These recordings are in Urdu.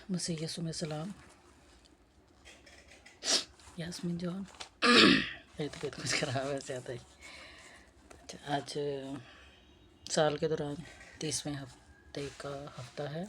مسیح یسوع میں سلام. یاسمین جان میری طبیعت کچھ خراب ہے زیادہ ہی. اچھا، آج سال کے دوران 30ویں ہفتے کا ہفتہ ہے،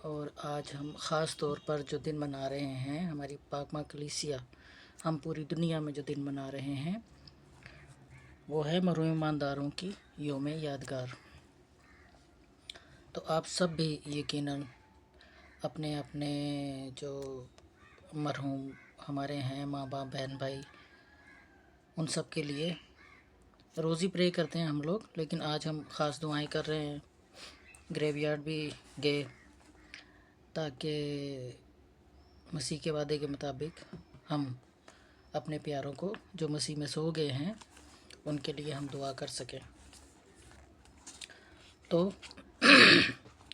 اور آج ہم خاص طور پر جو دن منا رہے ہیں، ہماری پاک ماں کلیسیا ہم پوری دنیا میں جو دن منا رہے ہیں وہ ہے مرحوم ایمانداروں کی یوم یادگار. تو آپ سب بھی یقیناً اپنے اپنے جو مرحوم ہمارے ہیں، ماں باپ، بہن بھائی، ان سب کے لیے روز ہی پرے کرتے ہیں ہم لوگ، لیکن آج ہم خاص دعائیں کر رہے ہیں. گریو یارڈ بھی گئے تاکہ مسیح کے وعدے کے مطابق ہم اپنے پیاروں کو جو مسیح میں سو گئے ہیں ان کے لیے ہم دعا کر سکیں. تو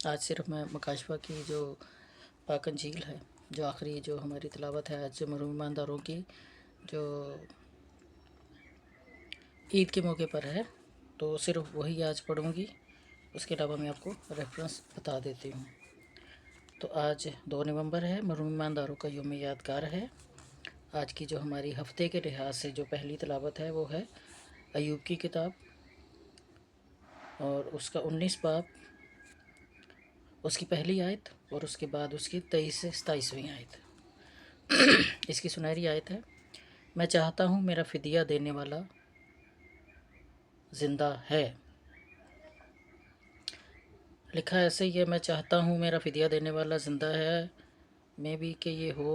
آج صرف میں مکاشفہ کی جو پاک انجیل ہے، جو آخری جو ہماری تلاوت ہے آج سے مرحوم ایمانداروں کی، جو عید کے موقع پر ہے، تو صرف وہی آج پڑھوں گی. اس کے علاوہ میں آپ کو ریفرنس بتا دیتی ہوں. تو آج 2 نومبر ہے، مرحوم ایمانداروں کا یوم یادگار ہے. آج کی جو ہماری ہفتے کے لحاظ سے جو پہلی تلاوت ہے وہ ہے ایوب کی کتاب، اور اس کا 19 باب، اس کی پہلی آیت، اور اس کے بعد اس کی 23 سے 27ویں آیت. اس کی سنہری آیت ہے: میں چاہتا ہوں میرا فدیہ دینے والا زندہ ہے. لکھا ایسے ہی ہے: میں چاہتا ہوں میرا فدیہ دینے والا زندہ ہے. میں بھی کہ یہ ہو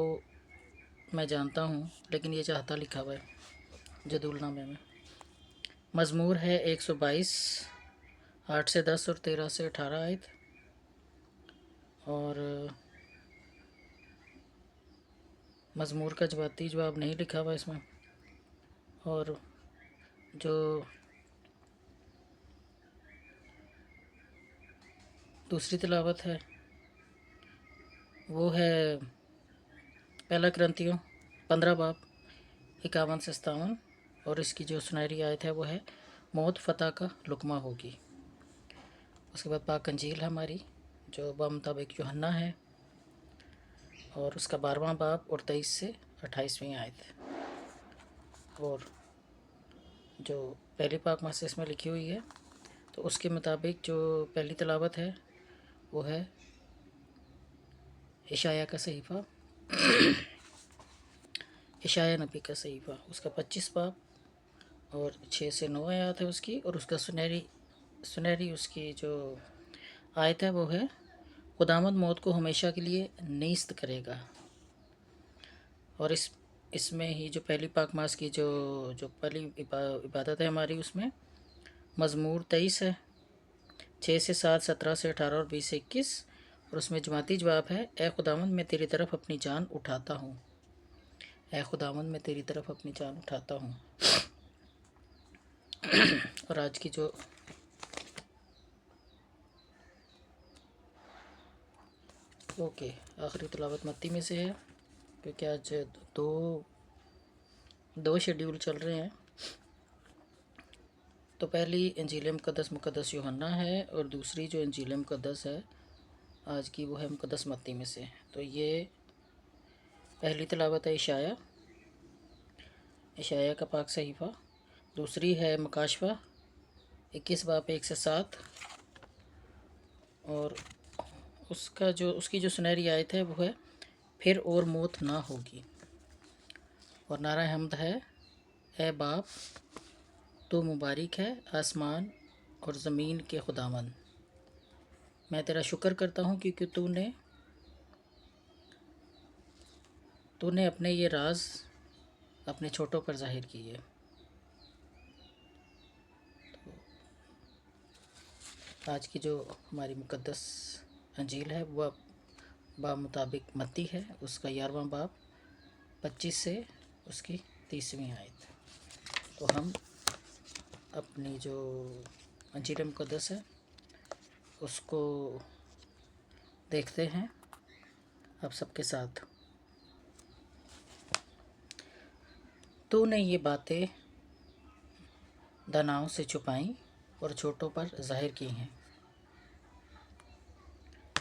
میں جانتا ہوں، لیکن یہ چاہتا لکھا ہوا ہے جدول نامے میں. مزمور ہے 122، 8 سے 10 اور 13 سے 18 آیت. اور مزمور کا جواب نہیں لکھا ہوا اس میں. اور جو دوسری تلاوت ہے وہ ہے پہلا کرنتیوں 15 باب 51 سے 57، اور اس کی جو سنہری آیت ہے وہ ہے: موت فتح کا لقمہ ہوگی. اس کے بعد پاک انجیل ہماری جو بمطابق یوحنا ہے، اور اس کا 12واں باب اور 23 سے 28ویں آیت. اور جو پہلی پاک مسیح میں لکھی ہوئی ہے، تو اس کے مطابق جو پہلی تلاوت ہے وہ ہے اشعیاء کا صحیفہ، اشعیاء نبی کا صحیفہ، اس کا 25 باب اور 6 سے 9 آیات ہے اس کی. اور اس کا سنہری اس کی جو آیت ہے وہ ہے: خداوند موت کو ہمیشہ کے لیے نیست کرے گا. اور اس میں ہی جو پہلی پاک ماس کی جو پہلی عبادت ہے ہماری، اس میں مزمور 23 ہے، 6 سے 7، 17 سے 18 اور 20 سے 21. اور اس میں جماعتی جواب ہے: اے خداوند میں تیری طرف اپنی جان اٹھاتا ہوں. اے خداوند میں تیری طرف اپنی جان اٹھاتا ہوں. اور آج کی جو آخری تلاوت متی میں سے ہے، کیونکہ آج دو شیڈیول چل رہے ہیں. تو پہلی انجیل مقدس یوحنا ہے، اور دوسری جو انجیل مقدس ہے آج کی وہ ہے مقدس متی میں سے. تو یہ پہلی تلاوت ہے اشعیاء کا پاک صحیفہ. دوسری ہے مکاشفہ 21 باب 1 سے 7، اور اس کی جو سنہری آیت ہے وہ ہے: پھر اور موت نہ ہوگی. اور نعرہ حمد ہے: اے باپ تو مبارک ہے آسمان اور زمین کے خداوند. میں تیرا شکر کرتا ہوں کیونکہ تو نے اپنے یہ راز اپنے چھوٹوں پر ظاہر کیے. آج کی جو ہماری مقدس انجیل ہے وہ باب مطابق متی ہے، اس کا 11واں باب 25 سے اس کی 30ویں آیت. تو ہم اپنی جو انجیل مقدس ہے اس کو دیکھتے ہیں آپ سب کے ساتھ. تو نے یہ باتیں داناؤں سے چھپائیں اور چھوٹوں پر ظاہر کی ہیں.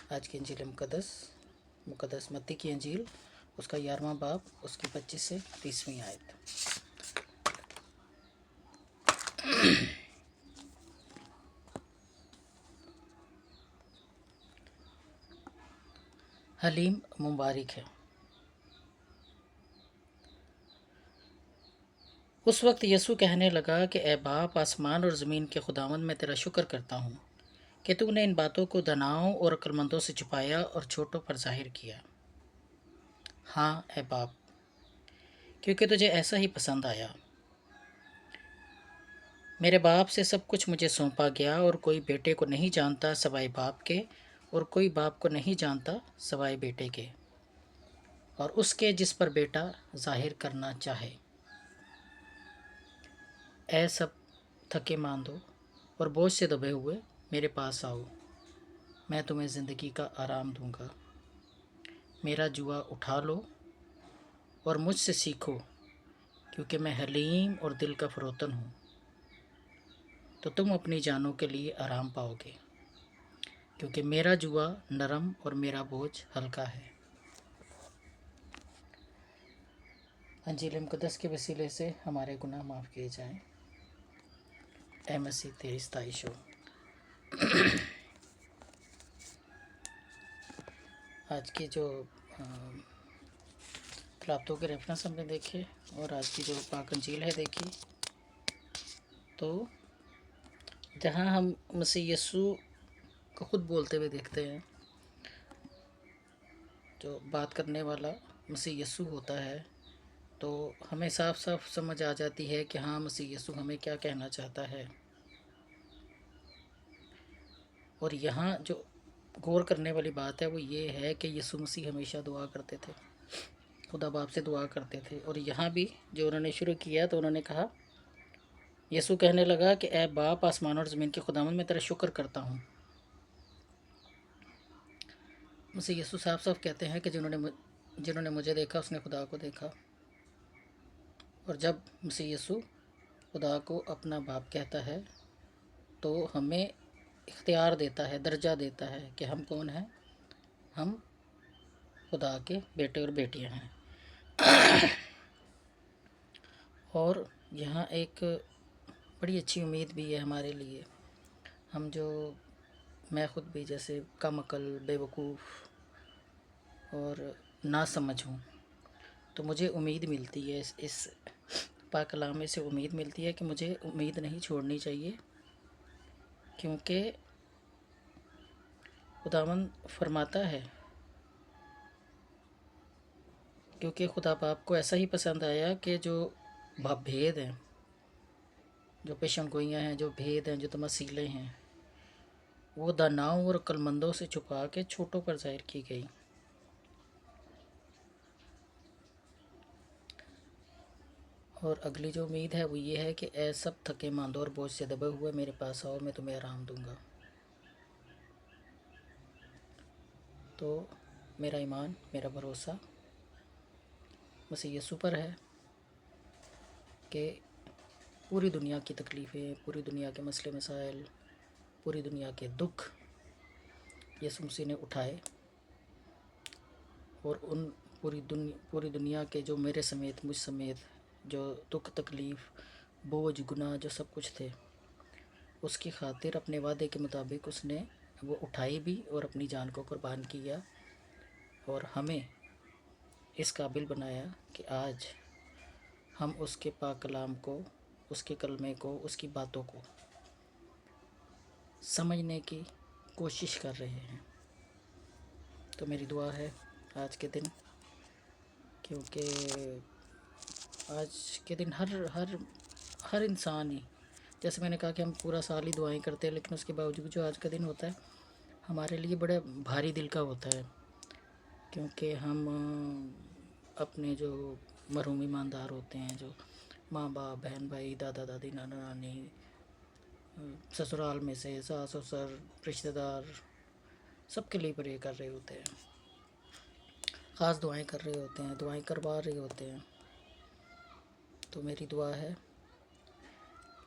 آج کی انجیل مقدس مقدس متی کی انجیل اس کا 11واں باب اس کی 25 سے 30ویں آیت۔ حلیم مبارک ہے۔ اس وقت یسوع کہنے لگا کہ اے باپ، آسمان اور زمین کے خداوند، میں تیرا شکر کرتا ہوں کہ تو نے ان باتوں کو داناؤں اور عقلمندوں سے چھپایا اور چھوٹوں پر ظاہر کیا۔ ہاں اے باپ، کیونکہ تجھے ایسا ہی پسند آیا۔ میرے باپ سے سب کچھ مجھے سونپا گیا، اور کوئی بیٹے کو نہیں جانتا سوائے باپ کے، اور کوئی باپ کو نہیں جانتا سوائے بیٹے کے، اور اس کے جس پر بیٹا ظاہر کرنا چاہے۔ اے سب تھکے ماندو اور بوجھ سے دبے ہوئے، میرے پاس آؤ، میں تمہیں زندگی کا آرام دوں گا۔ میرا جوا اٹھا لو اور مجھ سے سیکھو، کیونکہ میں حلیم اور دل کا فروتن ہوں، تو تم اپنی جانوں کے لیے آرام پاؤ گے، کیونکہ میرا جوا نرم اور میرا بوجھ ہلکا ہے۔ انجیل مقدس کے وسیلے سے ہمارے گناہ معاف کیے جائیں۔ اے مسیح تیری ستائش ہو۔ آج کی جو تلاوتوں کے ریفرنس ہم نے دیکھے اور آج کی جو پاک انجیل ہے دیکھی، تو جہاں ہم مسیح یسوع کو خود بولتے ہوئے دیکھتے ہیں، جو بات کرنے والا مسیح یسوع ہوتا ہے، تو ہمیں صاف صاف سمجھ آ جاتی ہے کہ ہاں مسیح یسوع ہمیں کیا کہنا چاہتا ہے۔ اور یہاں جو غور کرنے والی بات ہے وہ یہ ہے کہ یسوع مسیح ہمیشہ دعا کرتے تھے، خدا باپ سے دعا کرتے تھے، اور یہاں بھی جو انہوں نے شروع کیا تو انہوں نے کہا، یسوع کہنے لگا کہ اے باپ، آسمان اور زمین کے خداوند، میں تیرا شکر کرتا ہوں۔ مسیح یسوع صاف صاف کہتے ہیں کہ جنہوں نے مجھے دیکھا اس نے خدا کو دیکھا۔ اور جب مسیح یسوع خدا کو اپنا باپ کہتا ہے تو ہمیں اختیار دیتا ہے، درجہ دیتا ہے کہ ہم کون ہیں، ہم خدا کے بیٹے اور بیٹیاں ہیں۔ اور یہاں ایک بڑی اچھی امید بھی ہے ہمارے لیے، ہم جو میں خود بھی جیسے کم عقل، بے وقوف اور نا سمجھ ہوں، تو مجھے امید ملتی ہے، اس پاک کلام میں سے امید ملتی ہے کہ مجھے امید نہیں چھوڑنی چاہیے، کیونکہ خداوند فرماتا ہے، کیونکہ خدا باپ کو ایسا ہی پسند آیا کہ جو بھید ہیں، جو پیشن گوئیاں ہیں، جو بھید ہیں، جو تمثیلیں ہیں، وہ داناؤں اور عقلمندوں سے چھپا کے چھوٹوں پر ظاہر کی گئی۔ اور اگلی جو امید ہے وہ یہ ہے کہ اے سب تھکے ماندو اور بوجھ سے دبے ہوئے، میرے پاس آؤ، میں تمہیں آرام دوں گا۔ تو میرا ایمان، میرا بھروسہ مسیح یسوع پر ہے کہ پوری دنیا کی تکلیفیں، پوری دنیا کے مسئلے مسائل، پوری دنیا کے دکھ یسوع مسیح نے اٹھائے، اور ان پوری دنیا کے جو میرے سمیت، مجھ سمیت جو دکھ، تکلیف، بوجھ، گناہ، جو سب کچھ تھے، اس کی خاطر اپنے وعدے کے مطابق اس نے وہ اٹھائی بھی اور اپنی جان کو قربان کیا، اور ہمیں اس قابل بنایا کہ آج ہم اس کے پاک کلام کو، اس کے کلمے کو، اس کی باتوں کو سمجھنے کی کوشش کر رہے ہیں۔ تو میری دعا ہے آج کے دن، کیونکہ آج کے دن ہر انسان ہی، جیسے میں نے کہا کہ ہم پورا سال ہی دعائیں کرتے ہیں، لیکن اس کے باوجود جو آج کا دن ہوتا ہے ہمارے لیے بڑا بھاری دل کا ہوتا ہے، کیونکہ ہم اپنے جو مرحوم ایماندار ہوتے ہیں، جو ماں باپ، بہن بھائی، دادا دادی، نانا نانی، سسرال میں سے ساس سسر، رشتہ دار، سب کے لیے پرے کر رہے ہوتے ہیں، خاص دعائیں کر رہے ہوتے ہیں، دعائیں کروا رہے ہوتے ہیں۔ تو میری دعا ہے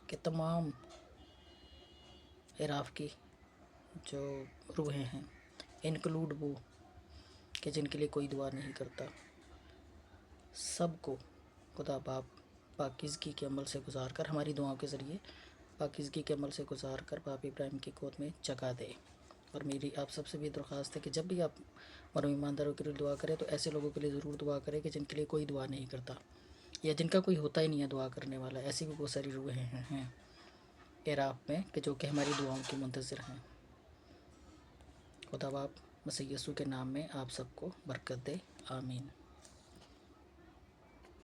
کہ تمام اعراف کی جو روحیں ہیں، انکلوڈ وہ کہ جن کے لیے کوئی دعا نہیں کرتا۔ سب کو خدا باپ پاکیزگی کے عمل سے گزار کر، ہماری دعاؤں کے ذریعے پاکیزگی کے عمل سے گزار کر باپ ابراہیم کی گود میں جگہ دے۔ اور میری آپ سب سے بھی درخواست ہے کہ جب بھی آپ مرحوم ایمانداروں کے لیے دعا کریں تو ایسے لوگوں کے لیے ضرور دعا کریں کہ جن کے لیے کوئی دعا نہیں کرتا، یا جن کا کوئی ہوتا ہی نہیں ہے دعا کرنے والا۔ ایسی بھی بہت ساری روحیں ہیں عراق میں کہ جو کہ ہماری دعاؤں کی منتظر ہیں۔ خدا باپ مسیح یسوع کے نام میں آپ سب کو برکت دے، آمین۔